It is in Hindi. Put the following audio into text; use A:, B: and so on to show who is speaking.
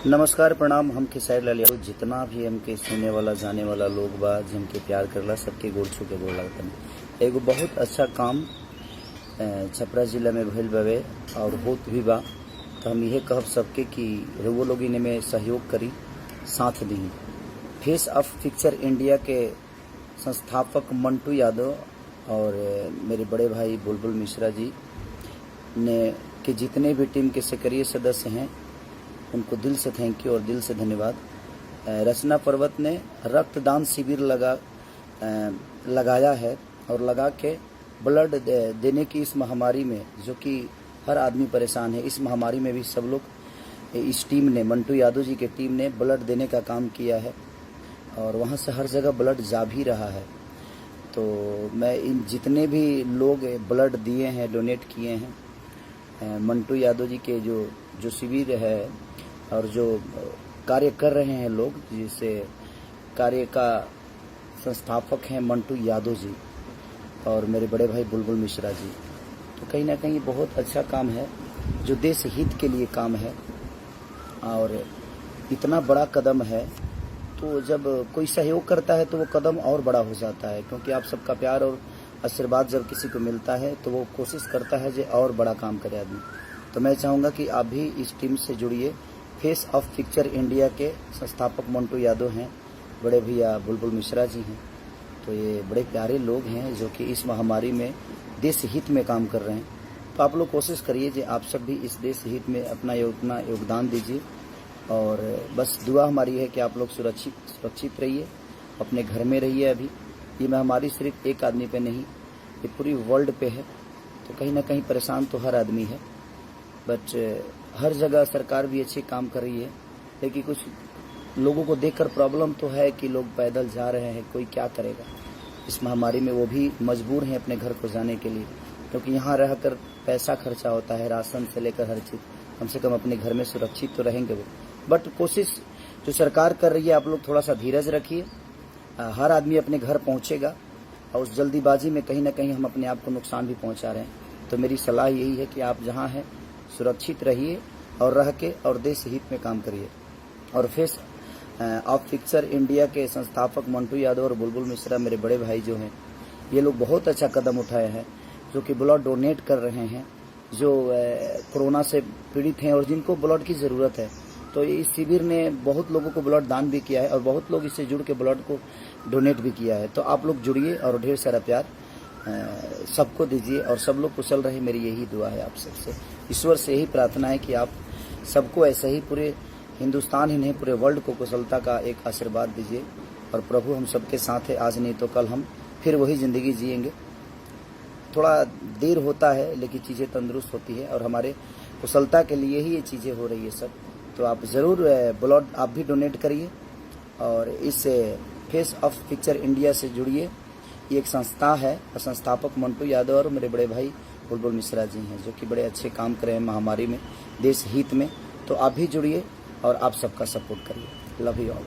A: नमस्कार प्रणाम। हम खेसारी लाल यादव जितना भी हमके सुने वाला जाने वाला लोग बा जिनके प्यार करला सबके गोड़ छू के गोड़ लगतन। एगो बहुत अच्छा काम छपरा जिला में भइल बावे और होत भी बा। तो हम यह कहब सबके कि वो लोग इनमें सहयोग करी, साथ दी। फेस ऑफ पिक्चर इंडिया के संस्थापक मंटू यादव और मेरे बड़े भाई बुलबुल मिश्रा जी ने के जितने भी टीम के सक्रिय सदस्य हैं उनको दिल से थैंक यू और दिल से धन्यवाद। रचना पर्वत ने रक्तदान शिविर लगाया है और लगा के ब्लड देने की इस महामारी में, जो कि हर आदमी परेशान है, इस महामारी में भी सब लोग इस टीम ने, मंटू यादव जी के टीम ने ब्लड देने का काम किया है और वहाँ से हर जगह ब्लड जा भी रहा है। तो मैं इन जितने भी लोग ब्लड दिए हैं, डोनेट किए हैं, मंटू यादव जी के जो शिविर है और जो कार्य कर रहे हैं लोग, जिसे कार्य का संस्थापक हैं मंटू यादव जी और मेरे बड़े भाई बुलबुल मिश्रा जी, तो कहीं ना कहीं बहुत अच्छा काम है जो देश हित के लिए काम है और इतना बड़ा कदम है। तो जब कोई सहयोग करता है तो वो कदम और बड़ा हो जाता है, क्योंकि आप सबका प्यार और आशीर्वाद जब किसी को मिलता है तो वो कोशिश करता है जो और बड़ा काम करे आदमी। तो मैं चाहूँगा कि आप भी इस टीम से जुड़िए। फेस ऑफ पिक्चर इंडिया के संस्थापक मंटू यादव हैं, बड़े भैया बुलबुल मिश्रा जी हैं। तो ये बड़े प्यारे लोग हैं जो कि इस महामारी में देश हित में काम कर रहे हैं। तो आप लोग कोशिश करिए कि आप सब भी इस देश हित में अपना योगदान दीजिए और बस दुआ हमारी है कि आप लोग सुरक्षित रहिए, अपने घर में रहिए। अभी ये महामारी सिर्फ एक आदमी पे नहीं, ये पूरी वर्ल्ड पे है। तो कहीं ना कहीं परेशान तो हर आदमी है, बट हर जगह सरकार भी अच्छे काम कर रही है। लेकिन कुछ लोगों को देखकर प्रॉब्लम तो है कि लोग पैदल जा रहे हैं, कोई क्या करेगा इस महामारी में। वो भी मजबूर हैं अपने घर को जाने के लिए, क्योंकि यहाँ रहकर पैसा खर्चा होता है, राशन से लेकर हर चीज़। कम से कम अपने घर में सुरक्षित तो रहेंगे वो। बट कोशिश जो सरकार कर रही है, आप लोग थोड़ा सा धीरज रखिए। हर आदमी अपने घर पहुँचेगा और उस जल्दीबाजी में कहीं ना कहीं हम अपने आप को नुकसान भी पहुँचा रहे हैं। तो मेरी सलाह यही है कि आप जहाँ हैं सुरक्षित रहिए और रह के और देश हित में काम करिए। और फेस ऑफ पिक्चर इंडिया के संस्थापक मंटू यादव और बुलबुल मिश्रा मेरे बड़े भाई जो हैं, ये लोग बहुत अच्छा कदम उठाए हैं, जो कि ब्लड डोनेट कर रहे हैं, जो कोरोना से पीड़ित हैं और जिनको ब्लड की ज़रूरत है। तो इस शिविर ने बहुत लोगों को ब्लड दान भी किया है और बहुत लोग इससे जुड़ के ब्लड को डोनेट भी किया है। तो आप लोग जुड़िए और ढेर सारा प्यार सबको दीजिए और सब लोग कुशल रहे। मेरी यही दुआ है आप सबसे, ईश्वर से यही प्रार्थना है कि आप सबको ऐसे ही पूरे हिंदुस्तान ही नहीं पूरे वर्ल्ड को कुशलता का एक आशीर्वाद दीजिए। और प्रभु हम सबके साथ है, आज नहीं तो कल हम फिर वही ज़िंदगी जिएंगे। थोड़ा देर होता है लेकिन चीज़ें तंदुरुस्त होती है और हमारे कुशलता के लिए ही ये चीज़ें हो रही है सब। तो आप ज़रूर ब्लड आप भी डोनेट करिए और इस फेस ऑफ पिक्चर इंडिया से जुड़िए। ये एक संस्था है और संस्थापक मंटू यादव और मेरे बड़े भाई बुलबुल मिश्रा जी हैं, जो कि बड़े अच्छे काम कर रहे हैं महामारी में, देश हित में। तो आप भी जुड़िए और आप सबका सपोर्ट करिए। Love you all.